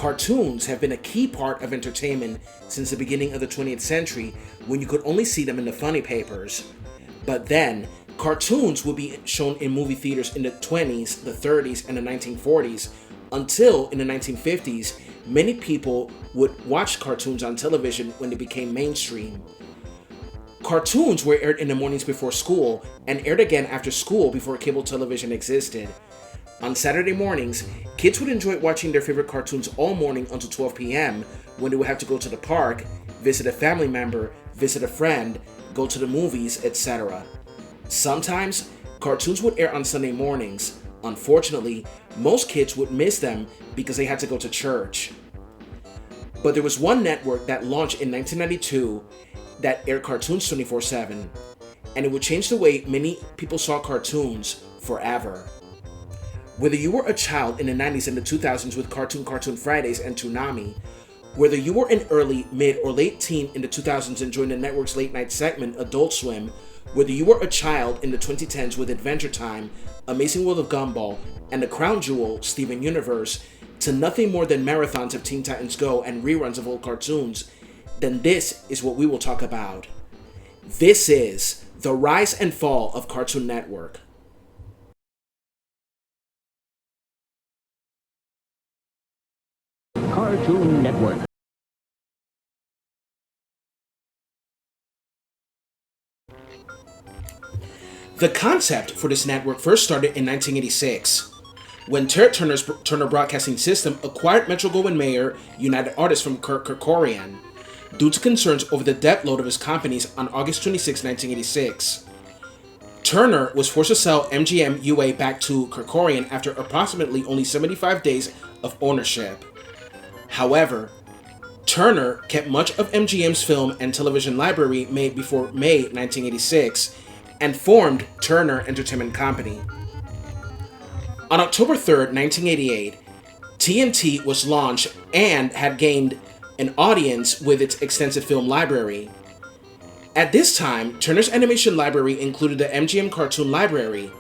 Cartoons have been a key part of entertainment since the beginning of the 20th century, when you could only see them in the funny papers. But then, cartoons would be shown in movie theaters in the 20s, the 30s, and the 1940s, until in the 1950s, many people would watch cartoons on television when they became mainstream. Cartoons were aired in the mornings before school and aired again after school before cable television existed. On Saturday mornings, kids would enjoy watching their favorite cartoons all morning until 12 p.m. when they would have to go to the park, visit a family member, visit a friend, go to the movies, etc. Sometimes, cartoons would air on Sunday mornings. Unfortunately, most kids would miss them because they had to go to church. But there was one network that launched in 1992 that aired cartoons 24/7, and it would change the way many people saw cartoons forever. Whether you were a child in the 90s and the 2000s with Cartoon Fridays and Toonami, whether you were an early, mid, or late teen in the 2000s and joined the network's late night segment Adult Swim, whether you were a child in the 2010s with Adventure Time, Amazing World of Gumball, and the crown jewel, Steven Universe, to nothing more than marathons of Teen Titans Go and reruns of old cartoons, then this is what we will talk about. This is the rise and fall of Cartoon Network. Cartoon Network. The concept for this network first started in 1986, when Turner Broadcasting System acquired Metro-Goldwyn-Mayer United Artists from Kirk Kerkorian, due to concerns over the debt load of his companies on August 26, 1986. Turner was forced to sell MGM UA back to Kerkorian after approximately only 75 days of ownership. However, Turner kept much of MGM's film and television library made before May 1986 and formed Turner Entertainment Company. On October 3, 1988, TNT was launched and had gained an audience with its extensive film library. At this time, Turner's animation library included the MGM Cartoon Library,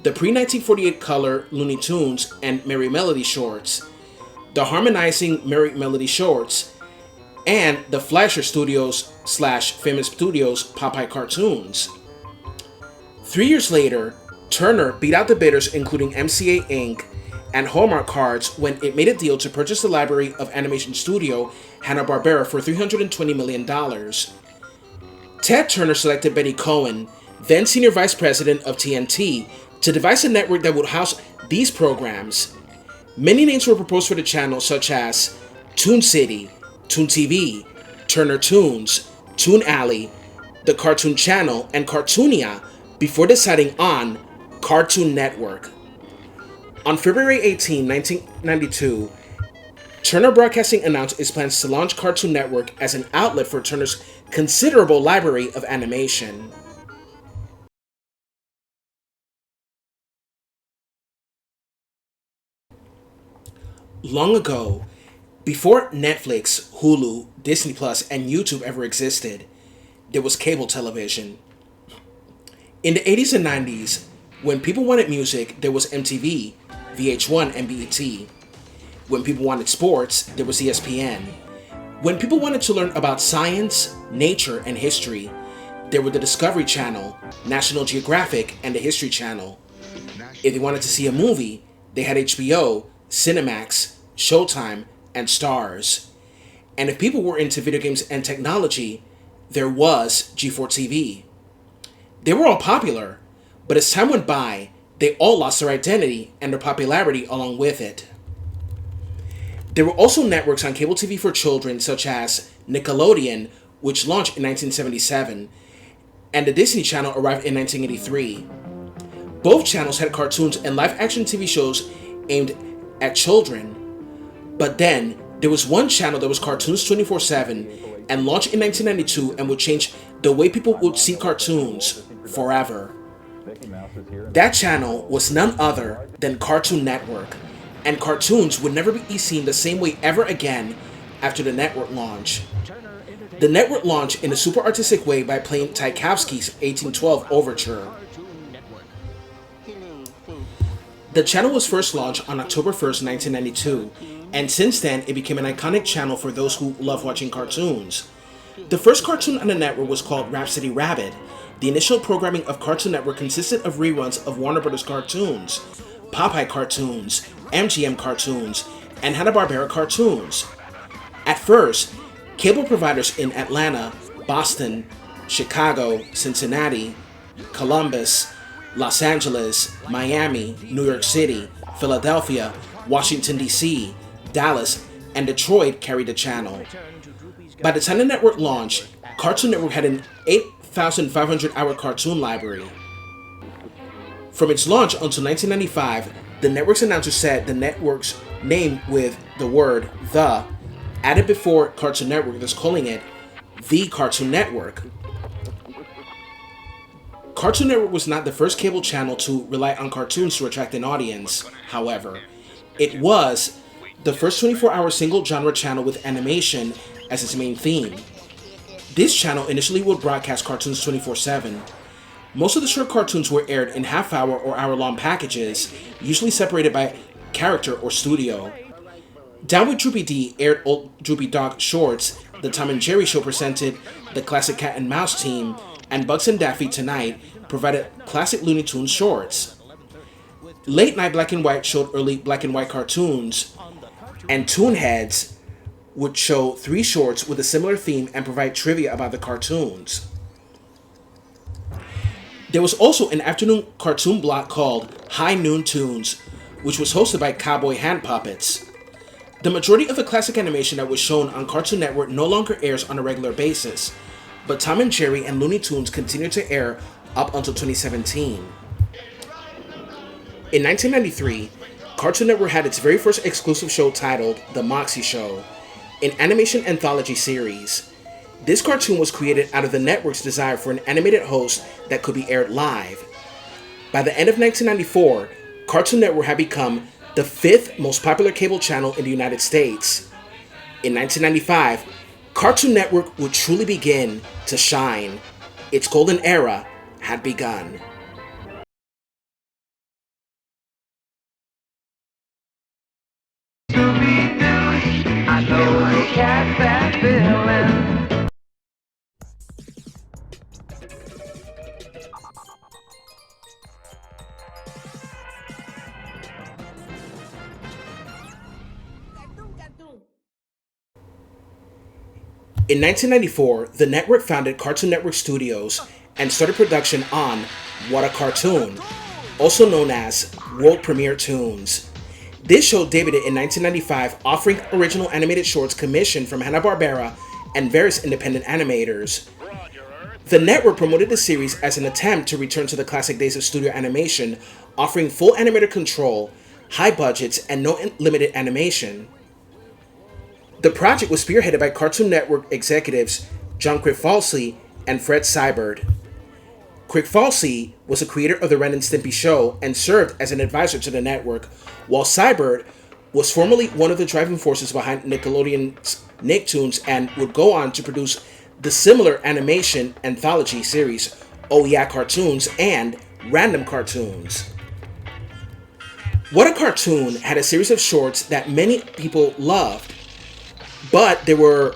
the pre-1948 color Looney Tunes and Merry Melody shorts, the harmonizing Merry Melody shorts, and the Fleischer Studios / Famous Studios Popeye cartoons. 3 years later, Turner beat out the bidders including MCA Inc. and Hallmark Cards when it made a deal to purchase the library of animation studio Hanna-Barbera for $320 million. Ted Turner selected Betty Cohen, then Senior Vice President of TNT, to devise a network that would house these programs. Many names were proposed for the channel, such as Toon City, Toon TV, Turner Toons, Toon Alley, The Cartoon Channel, and Cartoonia, before deciding on Cartoon Network. On February 18, 1992, Turner Broadcasting announced its plans to launch Cartoon Network as an outlet for Turner's considerable library of animation. Long ago, before Netflix, Hulu, Disney Plus, and YouTube ever existed, there was cable television. In the 80s and 90s, when people wanted music, there was MTV, VH1, and BET. When people wanted sports, there was ESPN. When people wanted to learn about science, nature, and history, there were the Discovery Channel, National Geographic, and the History Channel. If they wanted to see a movie, they had HBO, Cinemax, Showtime, and Starz. And if people were into video games and technology, there was G4 TV. They were all popular, but as time went by, they all lost their identity and their popularity along with it. There were also networks on cable TV for children such as Nickelodeon, which launched in 1977, and the Disney Channel arrived in 1983. Both channels had cartoons and live-action TV shows aimed at children. But then, there was one channel that was cartoons 24/7 and launched in 1992 and would change the way people would see cartoons forever. That channel was none other than Cartoon Network, and cartoons would never be seen the same way ever again after the network launch. The network launched in a super artistic way by playing Tchaikovsky's 1812 Overture. The channel was first launched on October 1st, 1992, and since then it became an iconic channel for those who love watching cartoons. The first cartoon on the network was called Rhapsody Rabbit. The initial programming of Cartoon Network consisted of reruns of Warner Bros. Cartoons, Popeye cartoons, MGM cartoons, and Hanna-Barbera cartoons. At first, cable providers in Atlanta, Boston, Chicago, Cincinnati, Columbus, Los Angeles, Miami, New York City, Philadelphia, Washington, D.C., Dallas, and Detroit carried the channel. By the time the network launched, Cartoon Network had an 8,500-hour cartoon library. From its launch until 1995, the network's announcer said the network's name with the word "the" added before Cartoon Network, thus calling it the Cartoon Network. Cartoon Network was not the first cable channel to rely on cartoons to attract an audience, however. It was the first 24-hour single-genre channel with animation as its main theme. This channel initially would broadcast cartoons 24/7. Most of the short cartoons were aired in half-hour or hour-long packages, usually separated by character or studio. Down with Droopy D aired old Droopy Dog shorts, The Tom and Jerry Show presented the classic Cat and Mouse team, and Bugs and Daffy Tonight provided classic Looney Tunes shorts. Late Night Black and White showed early black and white cartoons, and Toonheads would show 3 shorts with a similar theme and provide trivia about the cartoons. There was also an afternoon cartoon block called High Noon Tunes, which was hosted by Cowboy Hand Puppets. The majority of the classic animation that was shown on Cartoon Network no longer airs on a regular basis, but Tom and Jerry and Looney Tunes continued to air up until 2017. In 1993, Cartoon Network had its very first exclusive show titled The Moxie Show, an animation anthology series. This cartoon was created out of the network's desire for an animated host that could be aired live. By the end of 1994, Cartoon Network had become the 5th most popular cable channel in the United States. In 1995, Cartoon Network would truly begin to shine. Its golden era had begun. I know the cat that feeling. In 1994, the network founded Cartoon Network Studios and started production on What a Cartoon, also known as World Premiere Toons. This show debuted in 1995, offering original animated shorts commissioned from Hanna-Barbera and various independent animators. The network promoted the series as an attempt to return to the classic days of studio animation, offering full animator control, high budgets, and no limited animation. The project was spearheaded by Cartoon Network executives John Kricfalusi and Fred Seibert. Kricfalusi was a creator of the Ren and Stimpy show and served as an advisor to the network, while Seibert was formerly one of the driving forces behind Nickelodeon's Nicktoons and would go on to produce the similar animation anthology series Oh Yeah Cartoons and Random Cartoons. What a Cartoon had a series of shorts that many people loved, but there were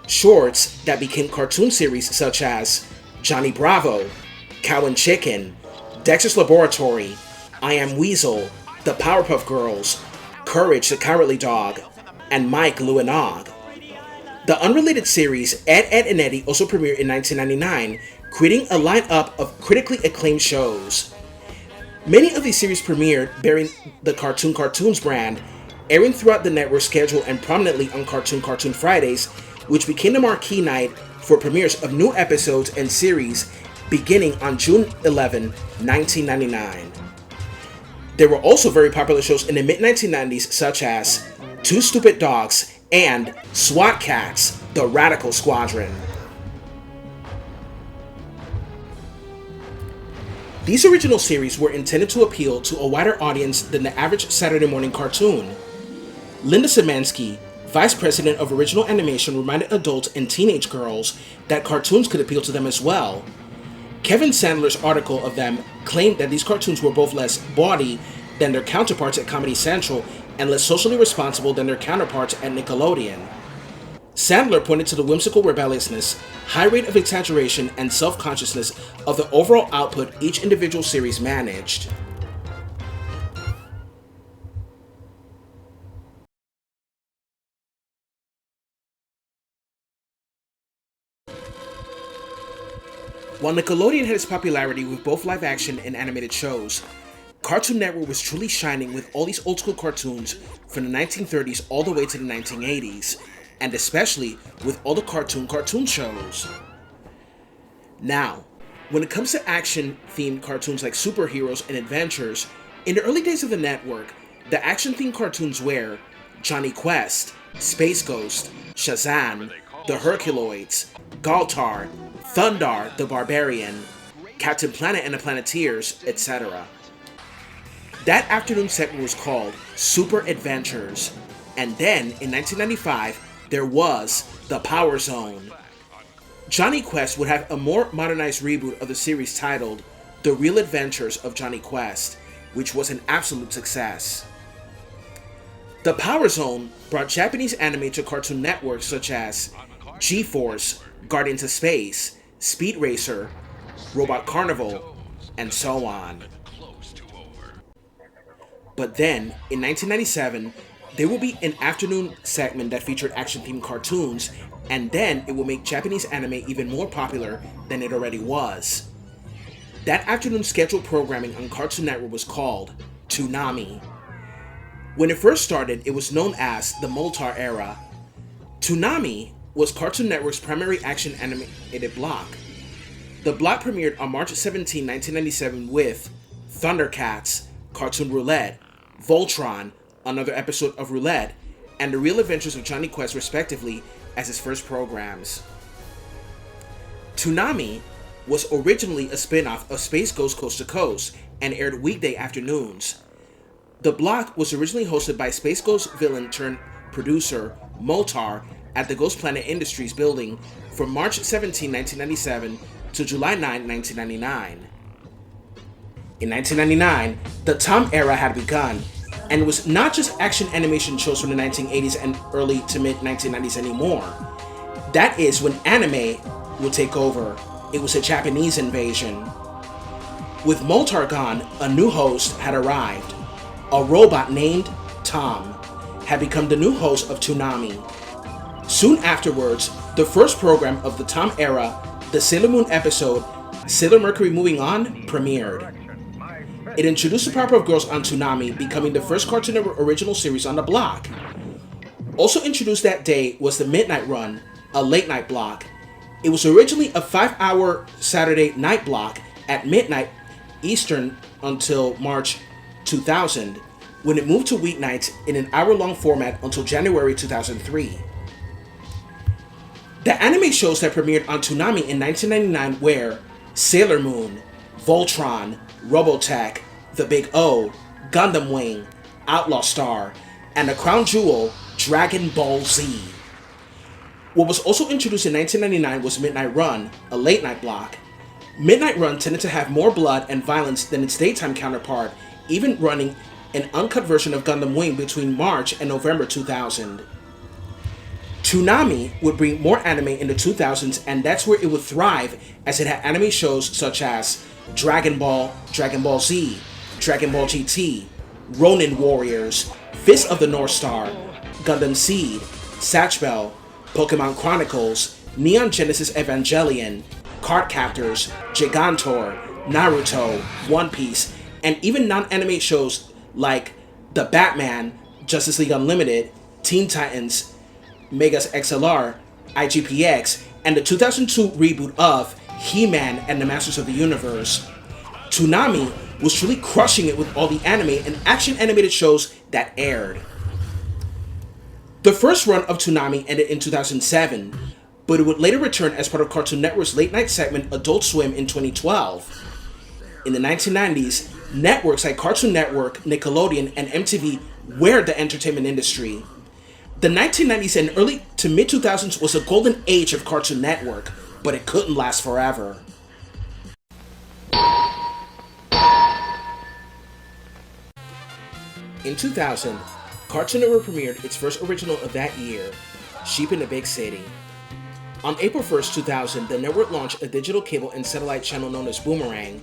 shorts that became cartoon series such as Johnny Bravo, Cow and Chicken, Dexter's Laboratory, I Am Weasel, The Powerpuff Girls, Courage the Cowardly Dog, and Mike, Lou, and Og. The unrelated series Ed, Edd and Eddy also premiered in 1999, creating a lineup of critically acclaimed shows. Many of these series premiered bearing the Cartoons brand, airing throughout the network's schedule and prominently on Cartoon Fridays, which became the marquee night for premieres of new episodes and series beginning on June 11, 1999. There were also very popular shows in the mid-1990s such as Two Stupid Dogs and SWAT Kats, The Radical Squadron. These original series were intended to appeal to a wider audience than the average Saturday morning cartoon. Linda Szymanski, vice president of original animation, reminded adults and teenage girls that cartoons could appeal to them as well. Kevin Sandler's article of them claimed that these cartoons were both less bawdy than their counterparts at Comedy Central and less socially responsible than their counterparts at Nickelodeon. Sandler pointed to the whimsical rebelliousness, high rate of exaggeration, and self-consciousness of the overall output each individual series managed. While Nickelodeon had its popularity with both live action and animated shows, Cartoon Network was truly shining with all these old school cartoons from the 1930s all the way to the 1980s, and especially with all the cartoon shows. Now, when it comes to action-themed cartoons like superheroes and adventures, in the early days of the network, the action-themed cartoons were Johnny Quest, Space Ghost, Shazam, The Herculoids, Galtar, Thundar the Barbarian, Captain Planet and the Planeteers, etc. That afternoon segment was called Super Adventures, and then in 1995 there was The Power Zone. Johnny Quest would have a more modernized reboot of the series titled The Real Adventures of Johnny Quest, which was an absolute success. The Power Zone brought Japanese anime to Cartoon Network such as G-Force, Guardians of Space, Speed Racer, Robot Carnival, and so on. But then, in 1997, there will be an afternoon segment that featured action-themed cartoons, and then it will make Japanese anime even more popular than it already was. That afternoon scheduled programming on Cartoon Network was called Toonami. When it first started, it was known as the Moltar era. Toonami was Cartoon Network's primary action animated block. The block premiered on March 17, 1997 with Thundercats, Cartoon Roulette, Voltron, another episode of Roulette, and The Real Adventures of Johnny Quest respectively as its first programs. Toonami was originally a spin-off of Space Ghost Coast to Coast and aired weekday afternoons. The block was originally hosted by Space Ghost villain turned producer Moltar at the Ghost Planet Industries building from March 17, 1997 to July 9, 1999. In 1999, the Tom era had begun, and it was not just action animation shows from the 1980s and early to mid 1990s anymore. That is when anime would take over. It was a Japanese invasion. With Moltar gone, a new host had arrived. A robot named Tom had become the new host of Toonami. Soon afterwards, the first program of the Tom era, the Sailor Moon episode, Sailor Mercury Moving On, premiered. It introduced the Powerpuff Girls on Toonami, becoming the first Cartoon Network original series on the block. Also introduced that day was the Midnight Run, a late-night block. It was originally a 5-hour Saturday night block at midnight Eastern until March 2000, when it moved to weeknights in an hour-long format until January 2003. The anime shows that premiered on Toonami in 1999 were Sailor Moon, Voltron, Robotech, The Big O, Gundam Wing, Outlaw Star, and the crown jewel, Dragon Ball Z. What was also introduced in 1999 was Midnight Run, a late-night block. Midnight Run tended to have more blood and violence than its daytime counterpart, even running an uncut version of Gundam Wing between March and November 2000. Toonami would bring more anime in the 2000s, and that's where it would thrive, as it had anime shows such as Dragon Ball, Dragon Ball Z, Dragon Ball GT, Ronin Warriors, Fist of the North Star, Gundam Seed, Satch Bell, Pokemon Chronicles, Neon Genesis Evangelion, Card Captors, Gigantor, Naruto, One Piece, and even non-anime shows like The Batman, Justice League Unlimited, Teen Titans, Megas XLR, IGPX, and the 2002 reboot of He-Man and the Masters of the Universe. Toonami was truly crushing it with all the anime and action animated shows that aired. The first run of Toonami ended in 2007, but it would later return as part of Cartoon Network's late-night segment Adult Swim in 2012. In the 1990s, networks like Cartoon Network, Nickelodeon, and MTV were the entertainment industry. The 1990s and early to mid-2000s was a golden age of Cartoon Network, but it couldn't last forever. In 2000, Cartoon Network premiered its first original of that year, Sheep in the Big City. On April 1st, 2000, the network launched a digital cable and satellite channel known as Boomerang,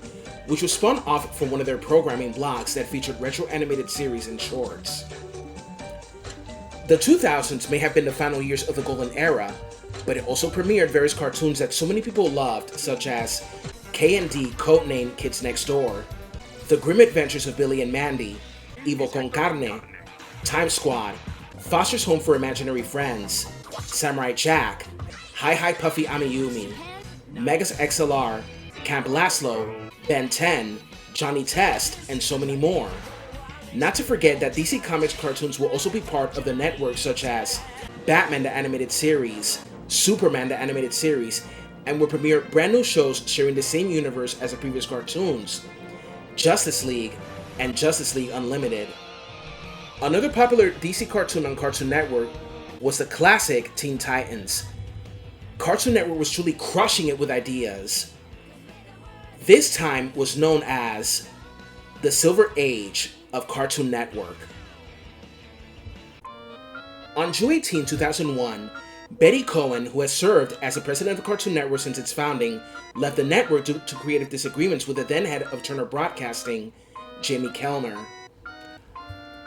which was spun off from one of their programming blocks that featured retro animated series and shorts. The 2000s may have been the final years of the golden era, but it also premiered various cartoons that so many people loved, such as K&D codenamed Kids Next Door, The Grim Adventures of Billy and Mandy, Evo con Carne, Time Squad, Foster's Home for Imaginary Friends, Samurai Jack, Hi Hi Puffy Amiyumi, Megas XLR, Camp Laszlo, Ben 10, Johnny Test, and so many more. Not to forget that DC Comics cartoons will also be part of the network, such as Batman the Animated Series, Superman the Animated Series, and will premiere brand new shows sharing the same universe as the previous cartoons, Justice League and Justice League Unlimited. Another popular DC cartoon on Cartoon Network was the classic Teen Titans. Cartoon Network was truly crushing it with ideas. This time was known as the Silver Age of Cartoon Network. On June 18, 2001, Betty Cohen, who has served as the president of Cartoon Network since its founding, left the network due to creative disagreements with the then head of Turner Broadcasting, Jamie Kellner.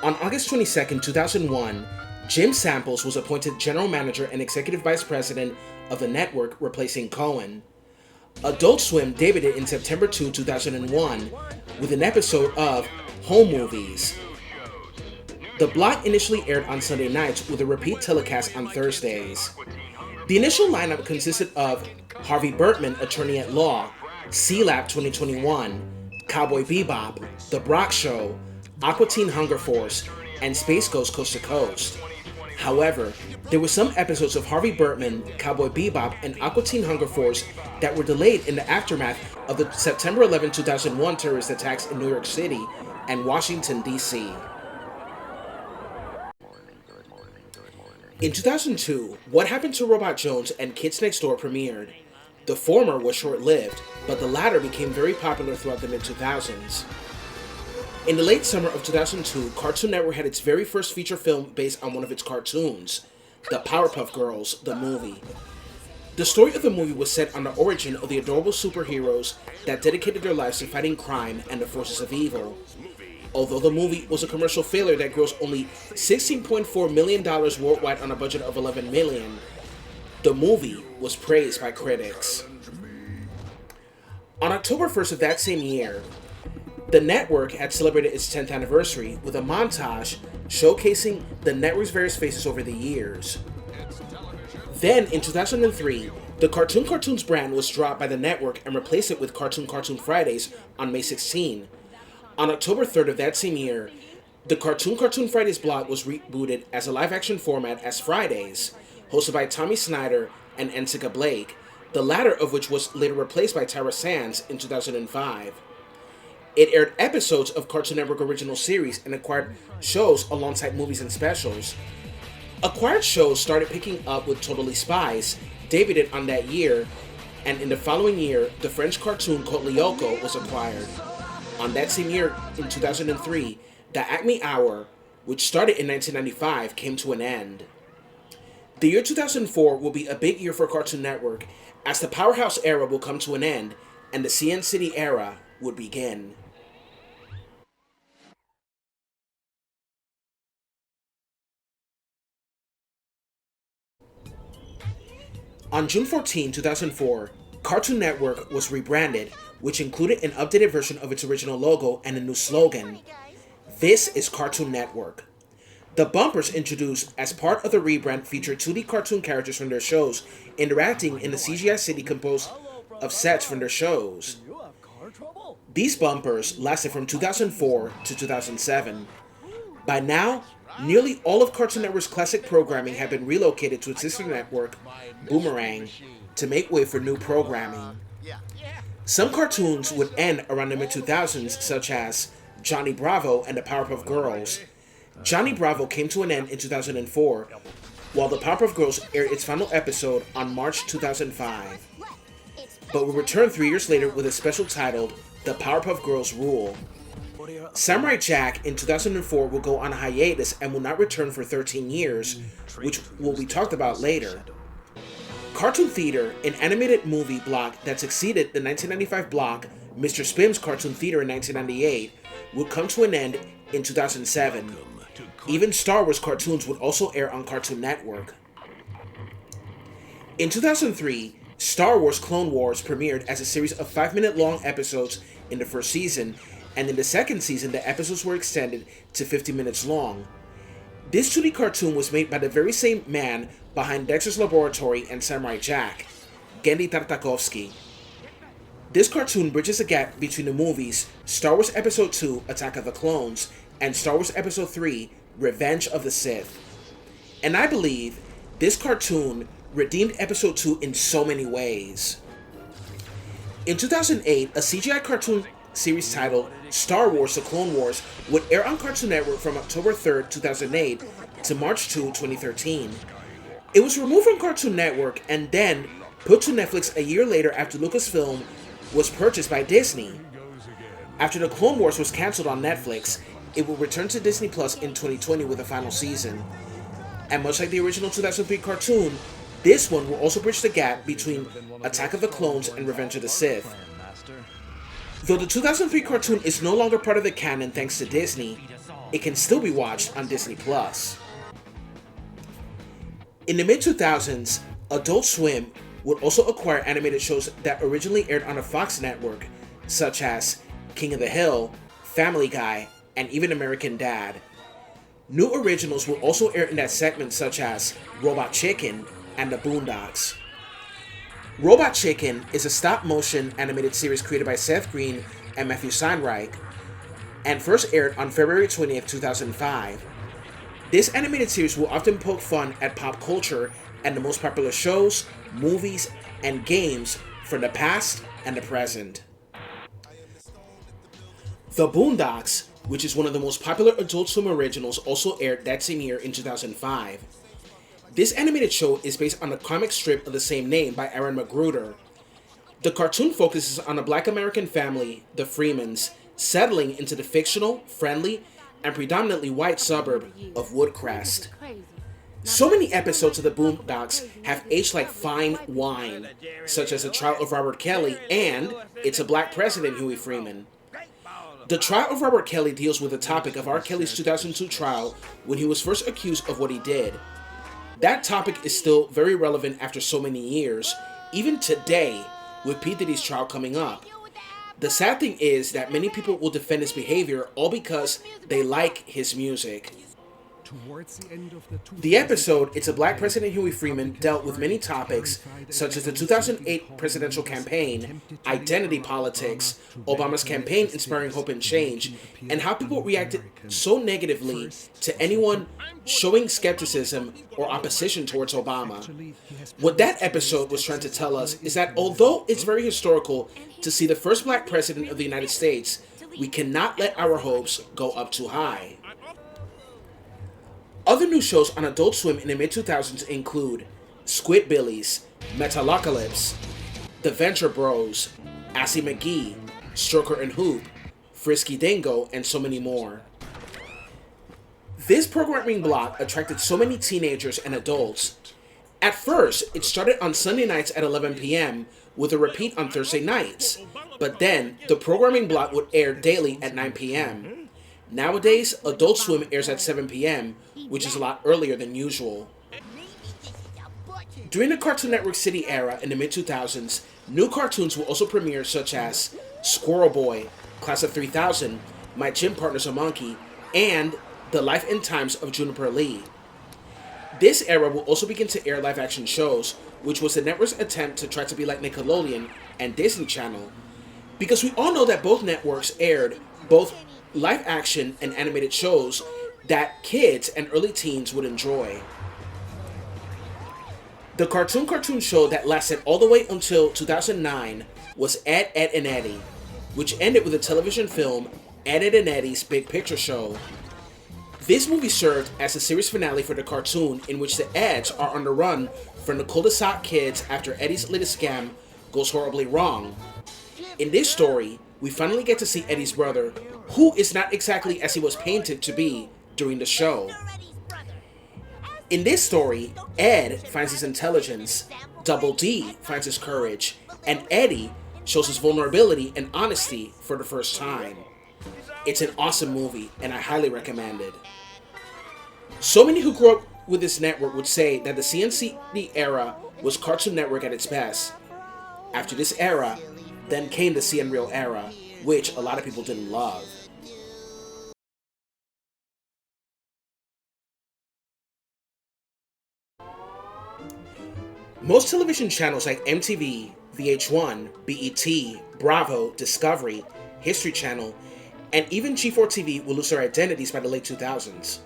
On August 22, 2001, Jim Samples was appointed general manager and executive vice president of the network, replacing Cohen. Adult Swim debuted in September 2, 2001, with an episode of Home Movies. The block initially aired on Sunday nights with a repeat telecast on Thursdays. The initial lineup consisted of Harvey Bertman, Attorney at Law, C-Lab 2021, Cowboy Bebop, The Brock Show, Aqua Teen Hunger Force, and Space Ghost Coast to Coast. However, there were some episodes of Harvey Bertman, Cowboy Bebop, and Aqua Teen Hunger Force that were delayed in the aftermath of the September 11, 2001 terrorist attacks in New York City and Washington, D.C. In 2002, What Happened to Robot Jones and Kids Next Door premiered. The former was short-lived, but the latter became very popular throughout the mid-2000s. In the late summer of 2002, Cartoon Network had its very first feature film based on one of its cartoons, The Powerpuff Girls, the movie. The story of the movie was set on the origin of the adorable superheroes that dedicated their lives to fighting crime and the forces of evil. Although the movie was a commercial failure that grossed only $16.4 million worldwide on a budget of $11 million, the movie was praised by critics. On October 1st of that same year, the network had celebrated its 10th anniversary with a montage showcasing the network's various faces over the years. Then, in 2003, the Cartoon Cartoons brand was dropped by the network and replaced it with Cartoon Fridays on May 16. On October 3rd of that same year, the Cartoon Fridays block was rebooted as a live-action format as Fridays, hosted by Tommy Snyder and Ensika Blake, the latter of which was later replaced by Tyra Sands in 2005. It aired episodes of Cartoon Network original series and acquired shows alongside movies and specials. Acquired shows started picking up with Totally Spies, debuted on that year, and in the following year, the French cartoon Code Lyoko was acquired. On that same year, in 2003, the Acme Hour, which started in 1995, came to an end. The year 2004 will be a big year for Cartoon Network, as the Powerhouse era will come to an end, and the CN City era would begin. On June 14, 2004, Cartoon Network was rebranded, which included an updated version of its original logo and a new slogan. This is Cartoon Network. The bumpers introduced as part of the rebrand featured 2D cartoon characters from their shows interacting in the CGI city composed of sets from their shows. These bumpers lasted from 2004 to 2007. By now, nearly all of Cartoon Network's classic programming had been relocated to its sister network, Boomerang, to make way for new programming. Some cartoons would end around the mid-2000s, such as Johnny Bravo and the Powerpuff Girls. Johnny Bravo came to an end in 2004, while the Powerpuff Girls aired its final episode on March 2005. But would return 3 years later with a special titled The Powerpuff Girls Rule. Samurai Jack in 2004 will go on a hiatus and will not return for 13 years, which will be talked about later. Cartoon Theater, an animated movie block that succeeded the 1995 block Mr. Spim's Cartoon Theater in 1998, would come to an end in 2007. Even Star Wars cartoons would also air on Cartoon Network. In 2003, Star Wars Clone Wars premiered as a series of 5-minute long episodes in the first season, and in the second season the episodes were extended to 50 minutes long. This 2D cartoon was made by the very same man behind Dexter's Laboratory and Samurai Jack, Genndy Tartakovsky. This cartoon bridges a gap between the movies Star Wars Episode II, Attack of the Clones, and Star Wars Episode III, Revenge of the Sith. And I believe this cartoon redeemed Episode II in so many ways. In 2008, a CGI cartoon series titled Star Wars The Clone Wars would air on Cartoon Network from October 3, 2008 to March 2, 2013. It was removed from Cartoon Network and then put to Netflix a year later after Lucasfilm was purchased by Disney. After The Clone Wars was cancelled on Netflix, it will return to Disney Plus in 2020 with a final season. And much like the original 2003 cartoon, this one will also bridge the gap between Attack of the Clones and Revenge of the Sith. Though the 2003 cartoon is no longer part of the canon thanks to Disney, it can still be watched on Disney Plus. In the mid-2000s, Adult Swim would also acquire animated shows that originally aired on a Fox network, such as King of the Hill, Family Guy, and even American Dad. New originals will also air in that segment, such as Robot Chicken and The Boondocks. Robot Chicken is a stop-motion animated series created by Seth Green and Matthew Steinreich, and first aired on February 20th, 2005. This animated series will often poke fun at pop culture and the most popular shows, movies, and games from the past and the present. The Boondocks, which is one of the most popular Adult Swim originals, also aired that same year in 2005. This animated show is based on the comic strip of the same name by Aaron McGruder. The cartoon focuses on a Black American family, the Freemans, settling into the fictional, friendly, and predominantly white suburb of Woodcrest. So many episodes of the Boondocks have aged like fine wine, such as The Trial of Robert Kelly and It's a Black President, Huey Freeman. The Trial of Robert Kelly deals with the topic of R. Kelly's 2002 trial when he was first accused of what he did. That topic is still very relevant after so many years, even today, with P. Diddy's trial coming up. The sad thing is that many people will defend his behavior all because they like his music. The episode, It's a Black President, Huey Freeman, dealt with many topics such as the 2008 presidential campaign, identity politics, Obama's campaign inspiring hope and change, and how people reacted so negatively to anyone showing skepticism or opposition towards Obama. What that episode was trying to tell us is that although it's very historical to see the first black president of the United States, we cannot let our hopes go up too high. Other new shows on Adult Swim in the mid-2000s include Squidbillies, Metalocalypse, The Venture Bros, Assy McGee, Stroker and Hoop, Frisky Dingo, and so many more. This programming block attracted so many teenagers and adults. At first, it started on Sunday nights at 11 p.m. with a repeat on Thursday nights, but then the programming block would air daily at 9 p.m. Nowadays, Adult Swim airs at 7 p.m., which is a lot earlier than usual. During the Cartoon Network City era in the mid-2000s, new cartoons will also premiere such as Squirrel Boy, Class of 3000, My Gym Partner's a Monkey, and The Life and Times of Juniper Lee. This era will also begin to air live-action shows, which was the network's attempt to try to be like Nickelodeon and Disney Channel. Because we all know that both networks aired both live-action and animated shows that kids and early teens would enjoy. The cartoon show that lasted all the way until 2009 was Ed, Edd and Eddy, which ended with the television film Ed, Edd and Eddy's Big Picture Show. This movie served as the series finale for the cartoon, in which the Eds are on the run from the cul-de-sac kids after Eddie's latest scam goes horribly wrong. In this story, we finally get to see Eddie's brother, who is not exactly as he was painted to be during the show. In this story, Ed finds his intelligence, Double D finds his courage, and Eddie shows his vulnerability and honesty for the first time. It's an awesome movie, and I highly recommend it. So many who grew up with this network would say that the CNC era was Cartoon Network at its best. After this era, then came the CN Real era, which a lot of people didn't love. Most television channels like MTV, VH1, BET, Bravo, Discovery, History Channel, and even G4 TV will lose their identities by the late 2000s.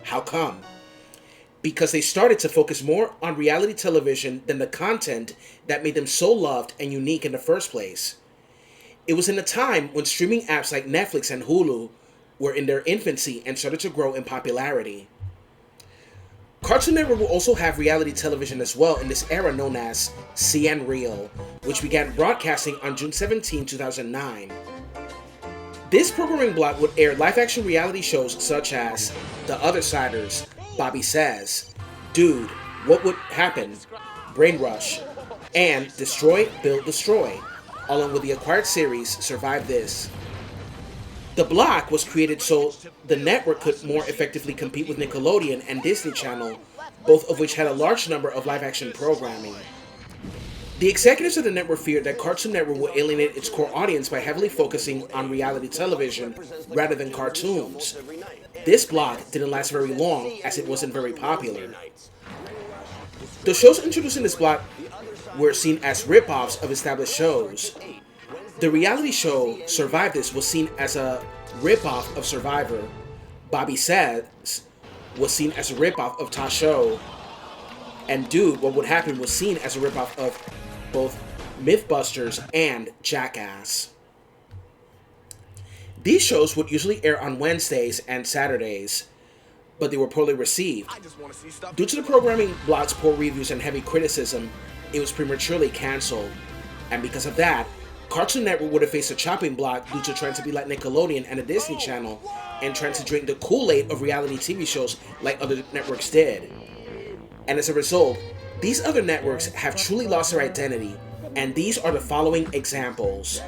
How come? Because they started to focus more on reality television than the content that made them so loved and unique in the first place. It was in a time when streaming apps like Netflix and Hulu were in their infancy and started to grow in popularity. Cartoon Network will also have reality television as well in this era known as CN Real, which began broadcasting on June 17, 2009. This programming block would air live-action reality shows such as The Othersiders, Bobby Says, Dude, What Would Happen, Brain Rush, and Destroy, Build, Destroy, along with the acquired series Survive This. The block was created so the network could more effectively compete with Nickelodeon and Disney Channel, both of which had a large number of live-action programming. The executives of the network feared that Cartoon Network would alienate its core audience by heavily focusing on reality television rather than cartoons. This block didn't last very long as it wasn't very popular. The shows introduced in this block were seen as rip-offs of established shows. The reality show Survive This was seen as a rip-off of Survivor. Bobby Says was seen as a rip-off of Ta Show. And Dude, What Would Happen was seen as a rip-off of both Mythbusters and Jackass. These shows would usually air on Wednesdays and Saturdays, but they were poorly received. Due to the programming block's poor reviews and heavy criticism, it was prematurely canceled. And because of that, Cartoon Network would have faced a chopping block due to trying to be like Nickelodeon and the Disney Channel and trying to drink the Kool-Aid of reality TV shows like other networks did. And as a result, these other networks have truly lost their identity, and these are the following examples.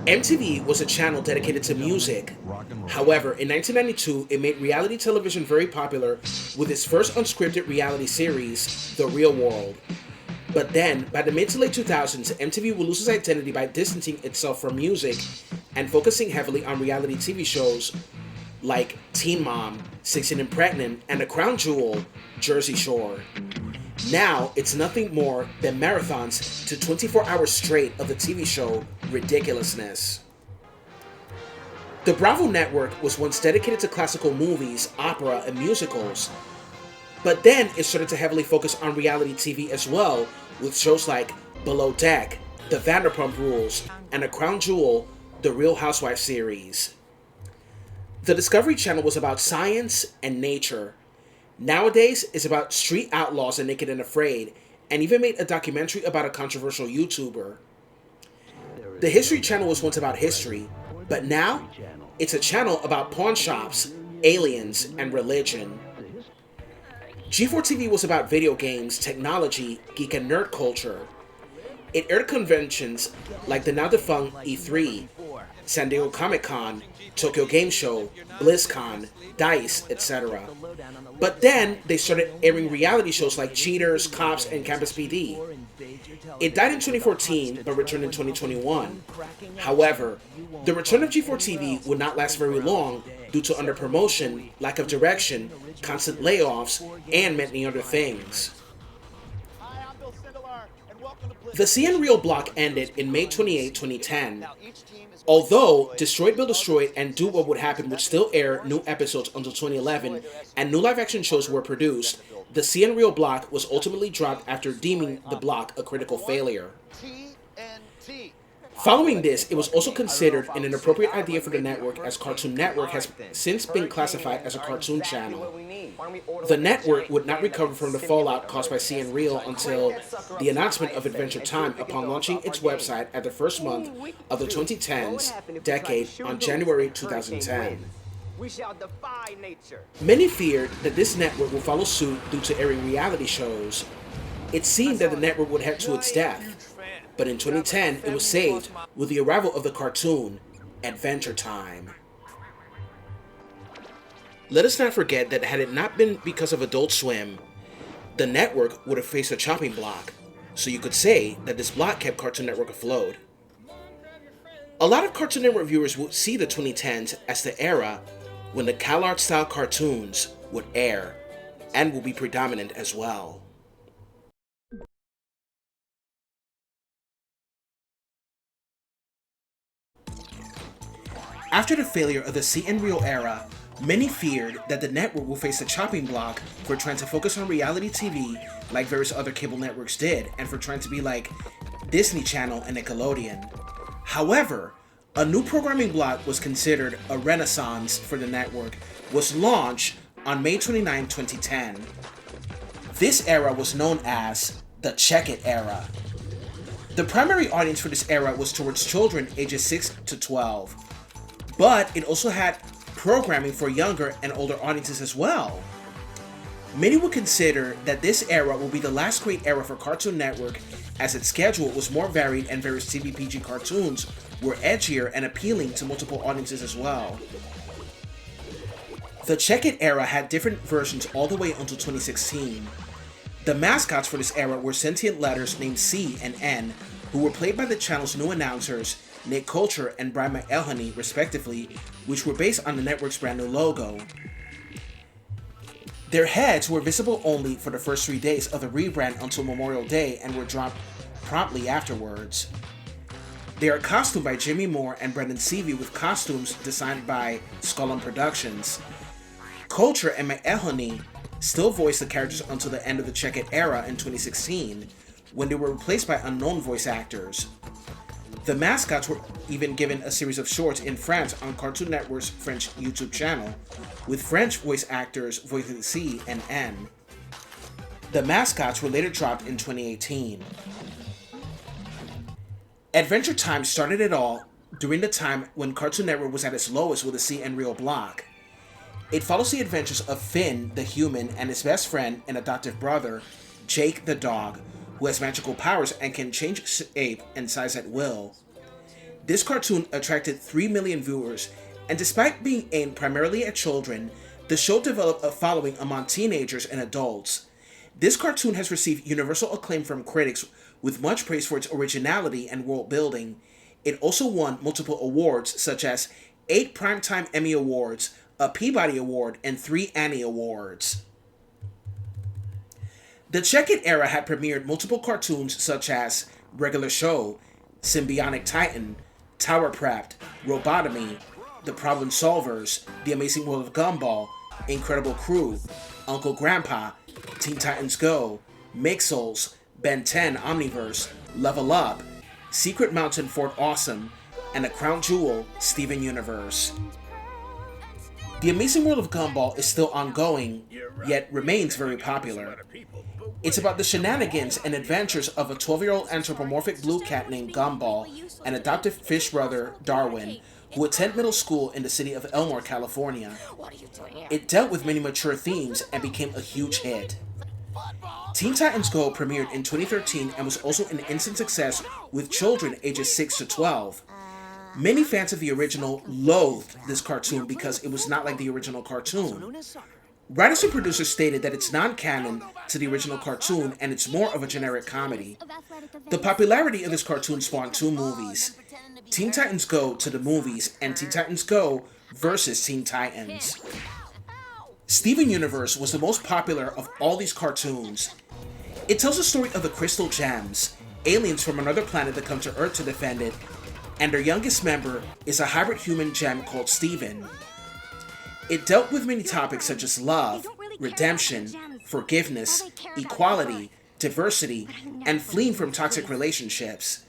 MTV was a channel dedicated to music. However, in 1992, it made reality television very popular with its first unscripted reality series, The Real World. But then, by the mid to late 2000s, MTV would lose its identity by distancing itself from music and focusing heavily on reality TV shows like Teen Mom, 16 and Pregnant, and the crown jewel, Jersey Shore. Now, it's nothing more than marathons to 24 hours straight of the TV show ridiculousness. The Bravo network was once dedicated to classical movies, opera, and musicals, but then it started to heavily focus on reality TV as well, with shows like Below Deck, The Vanderpump Rules, and the crown jewel, The Real Housewives series. The Discovery Channel was about science and nature. Nowadays, it's about street outlaws and Naked and Afraid, and even made a documentary about a controversial YouTuber. The History Channel was once about history, but now, it's a channel about pawn shops, aliens, and religion. G4 TV was about video games, technology, geek and nerd culture. It aired conventions like the now defunct E3, San Diego Comic-Con, Tokyo Game Show, BlizzCon, DICE, etc. But then they started airing reality shows like Cheaters, Cops, and Campus PD. It died in 2014 but returned in 2021. However, the return of G4 TV would not last very long due to underpromotion, lack of direction, constant layoffs, and many other things. The CN Real block ended in May 28, 2010. Although Destroy, Build, Destroy, and Do What Would Happen would still air new episodes until 2011, and new live-action shows were produced, the CN Real block was ultimately dropped after deeming the block a critical failure. Following this, it was also considered an inappropriate idea for the network, as Cartoon Network has since been classified as a cartoon channel. The network would not recover from the fallout caused by CN until the announcement of Adventure Time upon launching its website at the first month of the 2010s decade on January 2010. Many feared that this network would follow suit due to airing reality shows. It seemed that the network would head to its death, but in 2010 it was saved with the arrival of the cartoon Adventure Time. Let us not forget that had it not been because of Adult Swim, the network would have faced a chopping block, so you could say that this block kept Cartoon Network afloat. A lot of Cartoon Network viewers would see the 2010s as the era when the CalArt-style cartoons would air, and will be predominant as well. After the failure of the CN era, many feared that the network will face a chopping block for trying to focus on reality TV like various other cable networks did, and for trying to be like Disney Channel and Nickelodeon. However, a new programming block was considered a renaissance for the network, was launched on May 29, 2010. This era was known as the Check It era. The primary audience for this era was towards children ages 6 to 12, but it also had programming for younger and older audiences as well. Many would consider that this era will be the last great era for Cartoon Network, as its schedule was more varied and various TV PG cartoons were edgier and appealing to multiple audiences as well. The Check It era had different versions all the way until 2016. The mascots for this era were sentient letters named C and N, who were played by the channel's new announcers, Nick Coulter and Brian McElhenney, respectively, which were based on the network's brand new logo. Their heads were visible only for the first 3 days of the rebrand until Memorial Day and were dropped promptly afterwards. They are costumed by Jimmy Moore and Brendan Seavey, with costumes designed by Skull Productions. Coulter and McElhenney still voiced the characters until the end of the Check It era in 2016, when they were replaced by unknown voice actors. The mascots were even given a series of shorts in France on Cartoon Network's French YouTube channel, with French voice actors voicing C and N. The mascots were later dropped in 2018. Adventure Time started it all during the time when Cartoon Network was at its lowest with the CN block. It follows the adventures of Finn, the human, and his best friend and adoptive brother, Jake the dog, who has magical powers and can change shape and size at will. This cartoon attracted 3 million viewers, and despite being aimed primarily at children, the show developed a following among teenagers and adults. This cartoon has received universal acclaim from critics, with much praise for its originality and world building. It also won multiple awards, such as 8 Primetime Emmy Awards, a Peabody Award, and 3 Annie Awards. The Check It era had premiered multiple cartoons such as Regular Show, Symbionic Titan, Tower Prepped, Robotomy, The Problem Solvers, The Amazing World of Gumball, Incredible Crew, Uncle Grandpa, Teen Titans Go, Mixels, Ben 10 Omniverse, Level Up, Secret Mountain Fort Awesome, and the crown jewel, Steven Universe. The Amazing World of Gumball is still ongoing, yet remains very popular. It's about the shenanigans and adventures of a 12-year-old anthropomorphic blue cat named Gumball and adoptive fish brother, Darwin, who attend middle school in the city of Elmore, California. It dealt with many mature themes and became a huge hit. Teen Titans Go premiered in 2013 and was also an instant success with children ages 6 to 12. Many fans of the original loathed this cartoon because it was not like the original cartoon. Writers and producers stated that it's non-canon to the original cartoon and it's more of a generic comedy. The popularity of this cartoon spawned 2 movies, Teen Titans Go to the movies and Teen Titans Go vs. Teen Titans. Steven Universe was the most popular of all these cartoons. It tells the story of the Crystal Gems, aliens from another planet that come to Earth to defend it, and their youngest member is a hybrid human gem called Steven. It dealt with many topics such as love, redemption, forgiveness, equality, diversity, and fleeing from toxic relationships.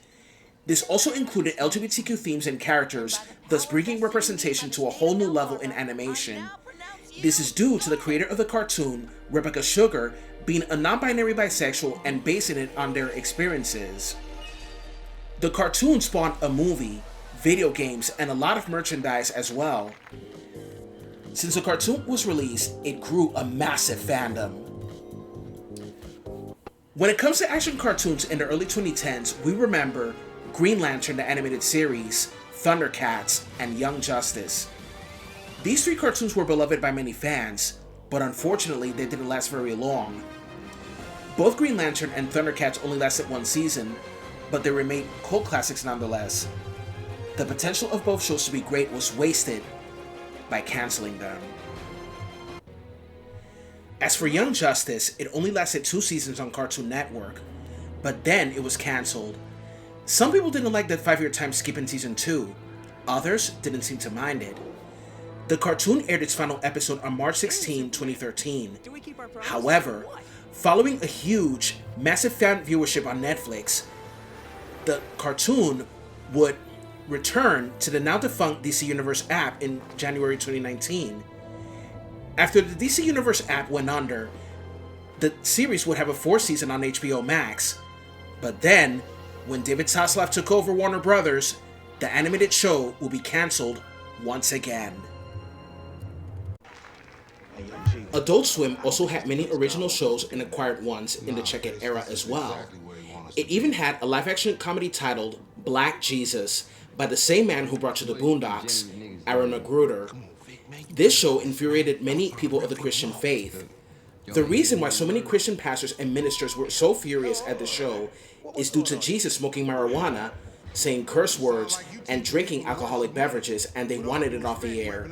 This also included LGBTQ themes and characters, thus bringing representation to a whole new level in animation. This is due to the creator of the cartoon, Rebecca Sugar, being a non-binary bisexual and basing it on their experiences. The cartoon spawned a movie, video games, and a lot of merchandise as well. Since the cartoon was released, it grew a massive fandom. When it comes to action cartoons in the early 2010s, we remember Green Lantern, the animated series, Thundercats, and Young Justice. These three cartoons were beloved by many fans, but unfortunately they didn't last very long. Both Green Lantern and Thundercats only lasted one season, but they remained cult classics nonetheless. The potential of both shows to be great was wasted by canceling them. As for Young Justice, it only lasted 2 seasons on Cartoon Network, but then it was cancelled. Some people didn't like the 5-year time skip in season 2, others didn't seem to mind it. The cartoon aired its final episode on March 16, 2013. However, following a huge, massive fan viewership on Netflix, the cartoon would return to the now defunct DC Universe app in January 2019. After the DC Universe app went under, the series would have a 4th season on HBO Max. But then, when David Zaslav took over Warner Brothers, the animated show will be cancelled once again. Adult Swim also had many original shows and acquired ones in the Check It era as well. It even had a live-action comedy titled Black Jesus by the same man who brought you the Boondocks, Aaron McGruder. This show infuriated many people of the Christian faith. The reason why so many Christian pastors and ministers were so furious at the show is due to Jesus smoking marijuana, saying curse words, and drinking alcoholic beverages, and they wanted it off the air.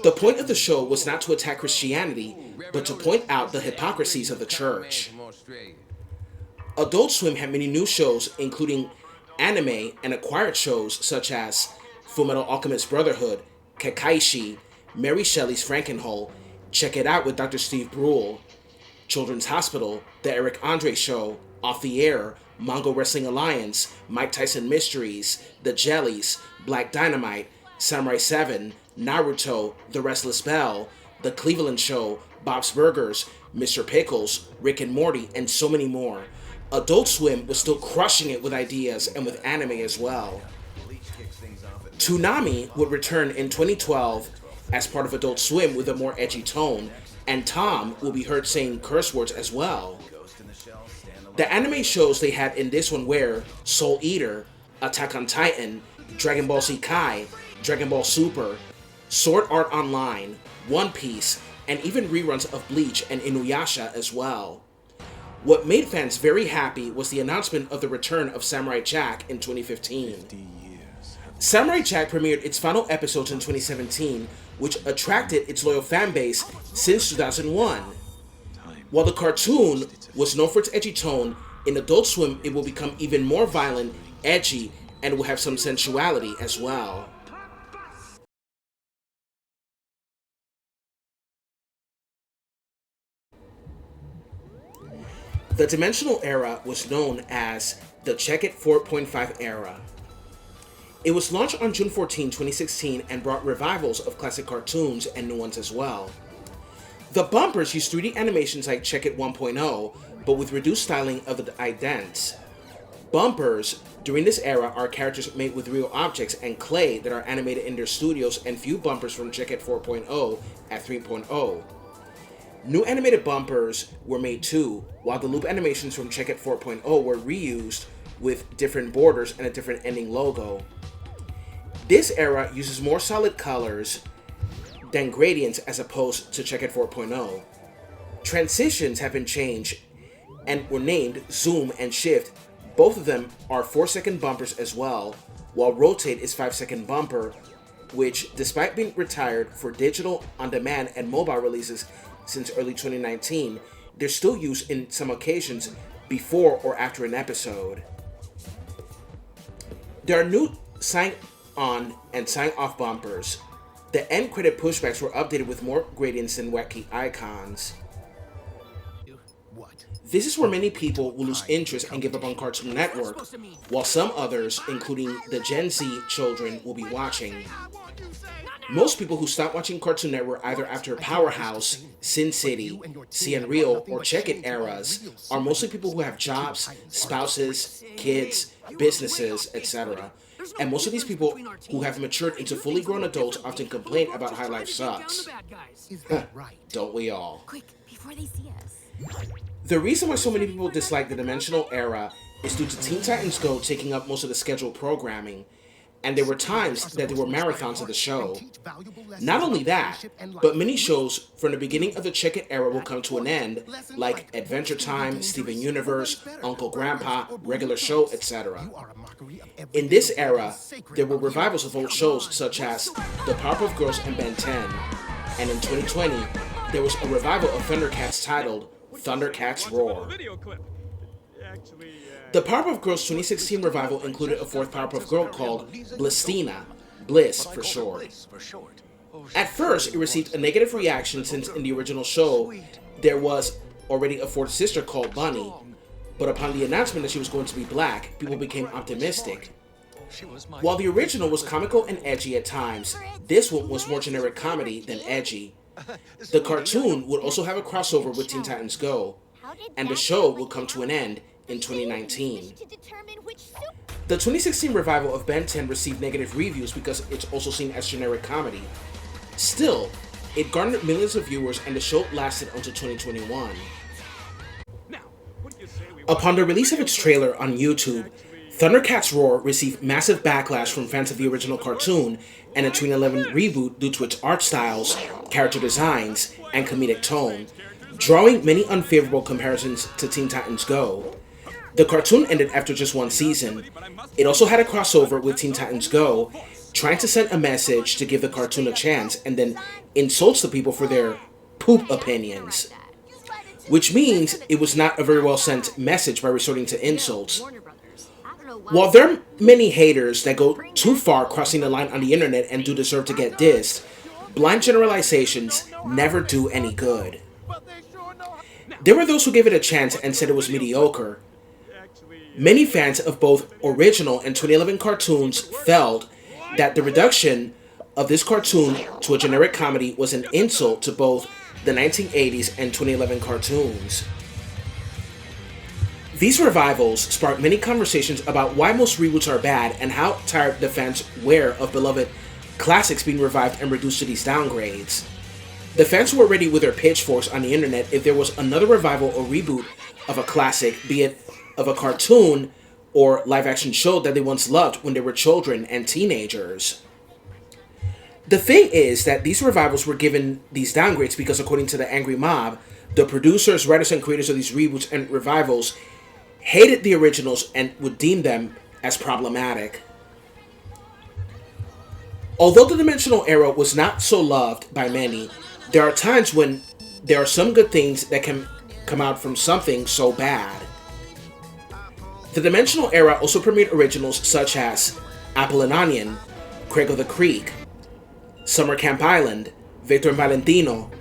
The point of the show was not to attack Christianity, but to point out the hypocrisies of the church. Adult Swim had many new shows, including anime and acquired shows such as Fullmetal Alchemist Brotherhood, Kekkaishi, Mary Shelley's Frankenhole, Check It Out with Dr. Steve Brule, Children's Hospital, The Eric Andre Show, Off the Air, Mongo Wrestling Alliance, Mike Tyson Mysteries, The Jellies, Black Dynamite, Samurai 7, Naruto, The Restless Bell, The Cleveland Show, Bob's Burgers, Mr. Pickles, Rick and Morty, and so many more. Adult Swim was still crushing it with ideas and with anime as well. Toonami would return in 2012 as part of Adult Swim with a more edgy tone, and Tom will be heard saying curse words as well. The anime shows they had in this one were Soul Eater, Attack on Titan, Dragon Ball Z Kai, Dragon Ball Super, Sword Art Online, One Piece, and even reruns of Bleach and Inuyasha as well. What made fans very happy was the announcement of the return of Samurai Jack in 2015. Samurai Jack premiered its final episodes in 2017, which attracted its loyal fan base since 2001. While the cartoon was known for its edgy tone, in Adult Swim it will become even more violent, edgy, and will have some sensuality as well. The Dimensional era was known as the Check It 4.5 era. It was launched on June 14, 2016 and brought revivals of classic cartoons and new ones as well. The bumpers used 3D animations like Check It 1.0, but with reduced styling of the idents. Bumpers during this era are characters made with real objects and clay that are animated in their studios, and few bumpers from Check It 4.0 at 3.0. New animated bumpers were made too, while the loop animations from Check It 4.0 were reused with different borders and a different ending logo. This era uses more solid colors than gradients as opposed to Check It 4.0. Transitions have been changed and were named Zoom and Shift. Both of them are 4-second bumpers as well, while Rotate is 5-second bumper, which, despite being retired for digital, on-demand, and mobile releases since early 2019, they're still used in some occasions before or after an episode. There are new sign-on and sign-off bumpers. The end credit pushbacks were updated with more gradients and wacky icons. This is where many people will lose interest and give up on Cartoon Network, while some others, including the Gen Z children, will be watching. Most people who stop watching Cartoon Network either after Powerhouse, Sin City, CNReal, or Check It eras are mostly people who have jobs, spouses, kids, businesses, etc. And most of these people who have matured into fully grown adults often complain about how life sucks. Don't we all? Quick, before they see us. The reason why so many people dislike the Dimensional Era is due to Teen Titans Go taking up most of the scheduled programming, and there were times that there were marathons of the show. Not only that, but many shows from the beginning of the Check It era will come to an end, like Adventure Time, Steven Universe, Uncle Grandpa, Regular Show, etc. In this era, there were revivals of old shows such as The Powerpuff Girls and Ben 10, and in 2020, there was a revival of Thundercats titled Thundercats Roar. The Powerpuff Girls 2016 revival included a fourth Powerpuff Girl called Blisstina, Bliss for short. At first, it received a negative reaction since in the original show, there was already a fourth sister called Bunny, but upon the announcement that she was going to be black, people became optimistic. While the original was comical and edgy at times, this one was more generic comedy than edgy. The cartoon would also have a crossover with Teen Titans Go, and the show will come to an end in 2019. The 2016 revival of Ben 10 received negative reviews because it's also seen as generic comedy. Still, it garnered millions of viewers and the show lasted until 2021. Upon the release of its trailer on YouTube, Thundercats Roar received massive backlash from fans of the original cartoon and a 2011 reboot due to its art styles, character designs, and comedic tone, drawing many unfavorable comparisons to Teen Titans Go. The cartoon ended after just one season. It also had a crossover with Teen Titans Go, trying to send a message to give the cartoon a chance and then insults the people for their poop opinions. Which means it was not a very well sent message by resorting to insults. While there are many haters that go too far crossing the line on the internet and do deserve to get dissed, blind generalizations never do any good. There were those who gave it a chance and said it was mediocre. Many fans of both original and 2011 cartoons felt that the reduction of this cartoon to a generic comedy was an insult to both the 1980s and 2011 cartoons. These revivals sparked many conversations about why most reboots are bad and how tired the fans were of beloved classics being revived and reduced to these downgrades. The fans were ready with their pitchforks on the internet if there was another revival or reboot of a classic, be it of a cartoon or live-action show that they once loved when they were children and teenagers. The thing is that these revivals were given these downgrades because, according to the Angry Mob, the producers, writers, and creators of these reboots and revivals hated the originals and would deem them as problematic. Although the Dimensional Era was not so loved by many, there are times when there are some good things that can come out from something so bad. The Dimensional Era also premiered originals such as Apple and Onion, Craig of the Creek, Summer Camp Island, Victor and Valentino,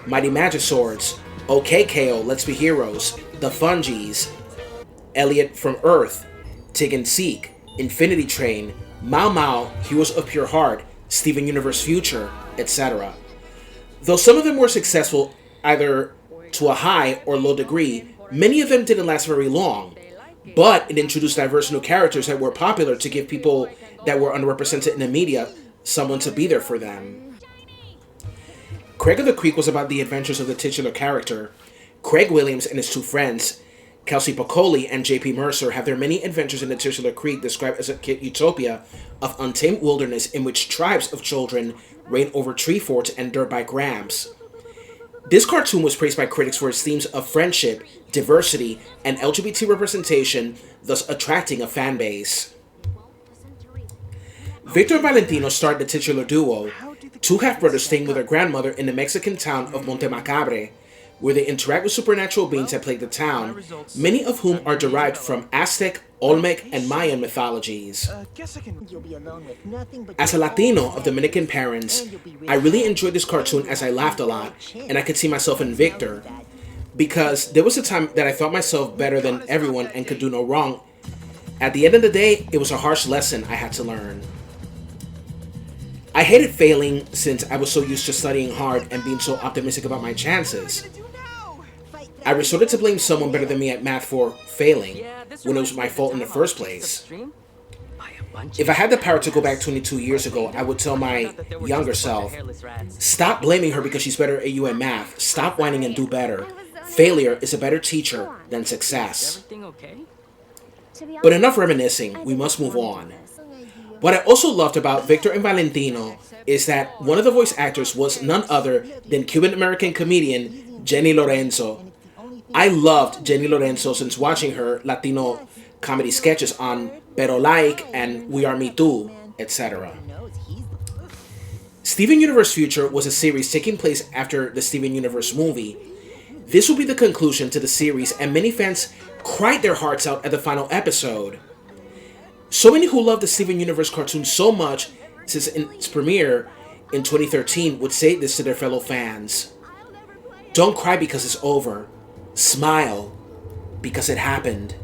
Mighty Magiswords, OK KO, Let's Be Heroes, The Fungies, Elliot from Earth, Tig and Seek, Infinity Train, Mao Mao, Heroes of Pure Heart, Steven Universe Future, etc. Though some of them were successful either to a high or low degree, many of them didn't last very long, but it introduced diverse new characters that were popular to give people that were underrepresented in the media someone to be there for them. Craig of the Creek was about the adventures of the titular character. Craig Williams and his two friends, Kelsey Piccoli and J.P. Mercer, have their many adventures in the titular Creek described as a utopia of untamed wilderness in which tribes of children reign over tree forts and dirt bike ramps. This cartoon was praised by critics for its themes of friendship, diversity, and LGBT representation, thus attracting a fan base. Victor and Valentino starred the titular duo, two half-brothers staying with their grandmother in the Mexican town of Monte Macabre, where they interact with supernatural beings that plague the town, many of whom are derived from Aztec, Olmec, and Mayan mythologies. As a Latino of Dominican parents, I really enjoyed this cartoon as I laughed a lot, and I could see myself in Victor. because there was a time that I thought myself better than everyone and could do no wrong. At the end of the day, it was a harsh lesson I had to learn. I hated failing since I was so used to studying hard and being so optimistic about my chances. I resorted to blame someone better than me at math for failing when it was my fault in the first place. If I had the power to go back 22 years ago, I would tell my younger self, stop blaming her because she's better at you at math. Stop whining and do better. Failure is a better teacher than success. But enough reminiscing, we must move on. What I also loved about Victor and Valentino is that one of the voice actors was none other than Cuban-American comedian Jenny Lorenzo. I loved Jenny Lorenzo since watching her Latino comedy sketches on Pero Like and We Are Me Too, etc. Steven Universe Future was a series taking place after the Steven Universe movie. This will be the conclusion to the series, and many fans cried their hearts out at the final episode. So many who love the Steven Universe cartoon so much since its premiere in 2013 would say this to their fellow fans. Don't cry because it's over. Smile because it happened.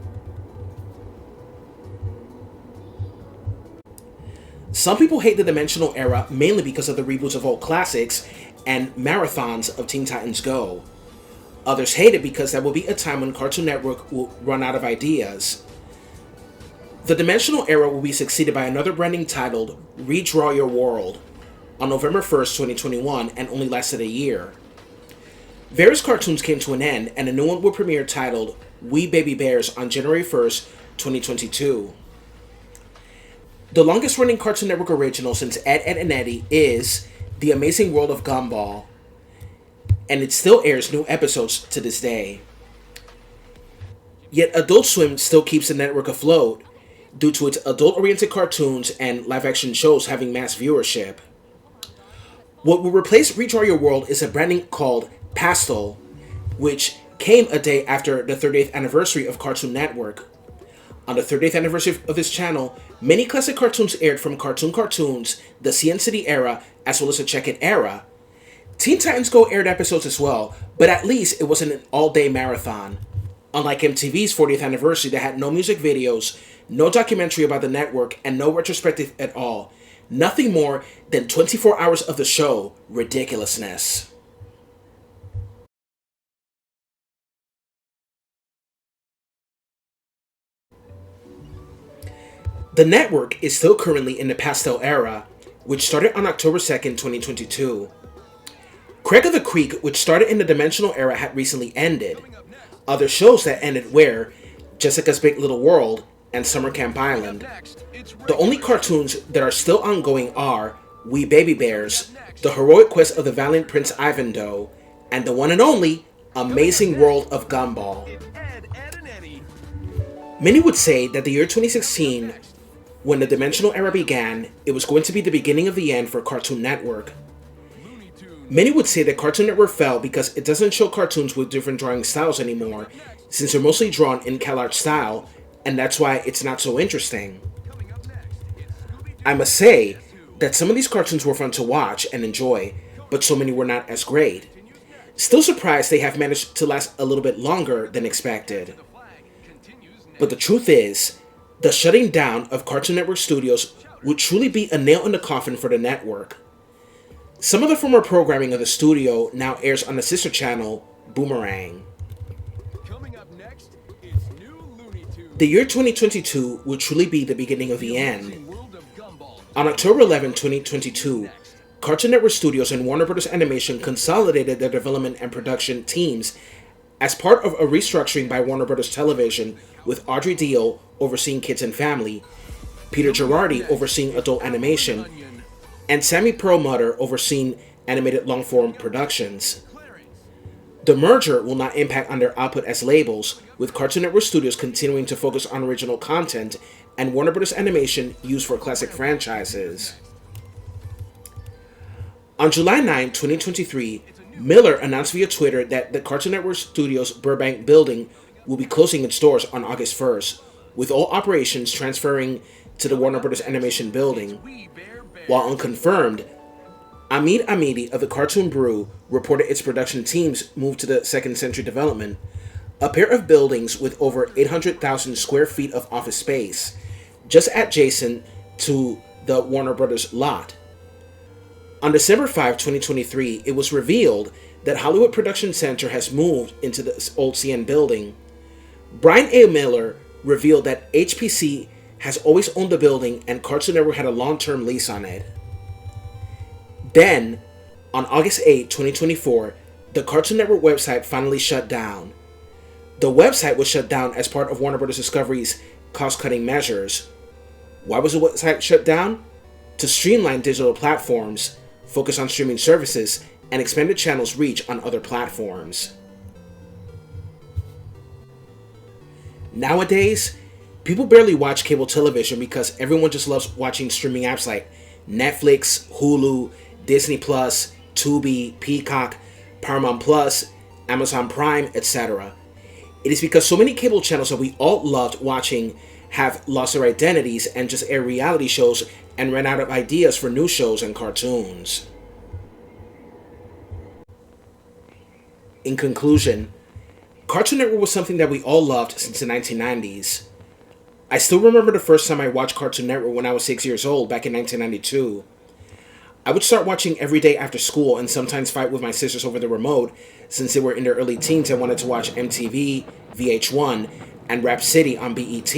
Some people hate the Dimensional Era mainly because of the reboots of old classics and marathons of Teen Titans Go. Others hate it because that will be a time when Cartoon Network will run out of ideas. The Dimensional Era will be succeeded by another branding titled Redraw Your World on November 1st, 2021, and only lasted a year. Various cartoons came to an end, and a new one will premiere titled We Baby Bears on January 1st, 2022. The longest running Cartoon Network original since Ed, Edd and Eddy is The Amazing World of Gumball, and it still airs new episodes to this day. Yet Adult Swim still keeps the network afloat due to its adult-oriented cartoons and live-action shows having mass viewership. What will replace Redraw Your World is a branding called Pastel, which came a day after the 30th anniversary of Cartoon Network. On the 30th anniversary of this channel, many classic cartoons aired from Cartoon Cartoons, the CN City era, as well as the Check-It era. Teen Titans Go aired episodes as well, but at least it wasn't an all-day marathon. Unlike MTV's 40th anniversary that had no music videos, no documentary about the network, and no retrospective at all. Nothing more than 24 hours of the show ridiculousness. The network is still currently in the Pastel era, which started on October 2nd, 2022. Craig of the Creek, which started in the Dimensional era, had recently ended. Other shows that ended were Jessica's Big Little World and Summer Camp Island. The only cartoons that are still ongoing are We Baby Bears, The Heroic Quest of the Valiant Prince Ivandoe, and the one and only Amazing World of Gumball. Many would say that the year 2016, when the Dimensional Era began, it was going to be the beginning of the end for Cartoon Network. Many would say that Cartoon Network fell because it doesn't show cartoons with different drawing styles anymore, since they're mostly drawn in CalArt style, and that's why it's not so interesting. I must say that some of these cartoons were fun to watch and enjoy, but so many were not as great. Still surprised they have managed to last a little bit longer than expected. But the truth is, the shutting down of Cartoon Network Studios would truly be a nail in the coffin for the network. Some of the former programming of the studio now airs on the sister channel, Boomerang. The year 2022 will truly be the beginning of the end. On October 11, 2022, Cartoon Network Studios and Warner Bros. Animation consolidated their development and production teams as part of a restructuring by Warner Bros. Television, with Audrey Deal overseeing Kids and Family, Peter Girardi overseeing adult animation, and Sammy Perlmutter overseeing animated long-form productions. The merger will not impact on their output as labels, with Cartoon Network Studios continuing to focus on original content and Warner Bros. Animation used for classic franchises. On July 9, 2023, Miller announced via Twitter that the Cartoon Network Studios Burbank building will be closing its doors on August 1st, with all operations transferring to the Warner Bros. Animation building. While unconfirmed, Amit Amidi of the Cartoon Brew reported its production teams moved to the Second Century Development, a pair of buildings with over 800,000 square feet of office space, just adjacent to the Warner Brothers lot. On December 5, 2023, it was revealed that Hollywood Production Center has moved into the old CN building. Brian A. Miller revealed that HPC has always owned the building and Cartoon Network had a long-term lease on it. Then, on August 8, 2024, the Cartoon Network website finally shut down. The website was shut down as part of Warner Bros. Discovery's cost-cutting measures. Why was the website shut down? To streamline digital platforms, focus on streaming services, and expand the channel's reach on other platforms. Nowadays, people barely watch cable television because everyone just loves watching streaming apps like Netflix, Hulu, Disney Plus, Tubi, Peacock, Paramount Plus, Amazon Prime, etc. It is because so many cable channels that we all loved watching have lost their identities and just air reality shows and ran out of ideas for new shows and cartoons. In conclusion, Cartoon Network was something that we all loved since the 1990s. I still remember the first time I watched Cartoon Network when I was 6 years old, back in 1992. I would start watching every day after school and sometimes fight with my sisters over the remote since they were in their early teens and wanted to watch MTV, VH1, and Rap City on BET.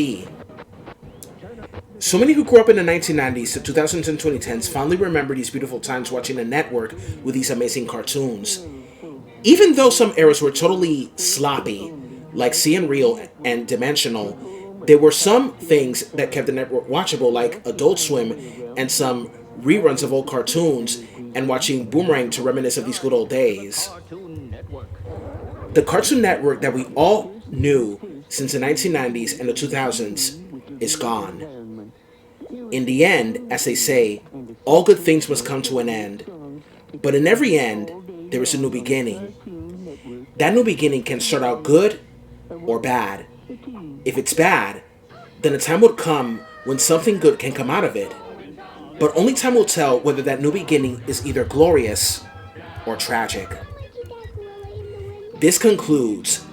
So many who grew up in the 1990s to 2000s and 2010s fondly remember these beautiful times watching the network with these amazing cartoons. Even though some eras were totally sloppy, like CN Real and Dimensional, there were some things that kept the network watchable, like Adult Swim and some reruns of old cartoons, and watching Boomerang to reminisce of these good old days. The Cartoon Network that we all knew since the 1990s and the 2000s is gone. In the end, as they say, all good things must come to an end. But in every end, there is a new beginning. That new beginning can start out good or bad. If it's bad, then a time will come when something good can come out of it. But only time will tell whether that new beginning is either glorious or tragic. This concludes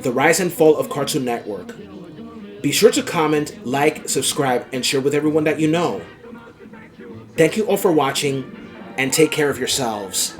the rise and fall of Cartoon Network. Be sure to comment, like, subscribe, and share with everyone that you know. Thank you all for watching, and take care of yourselves.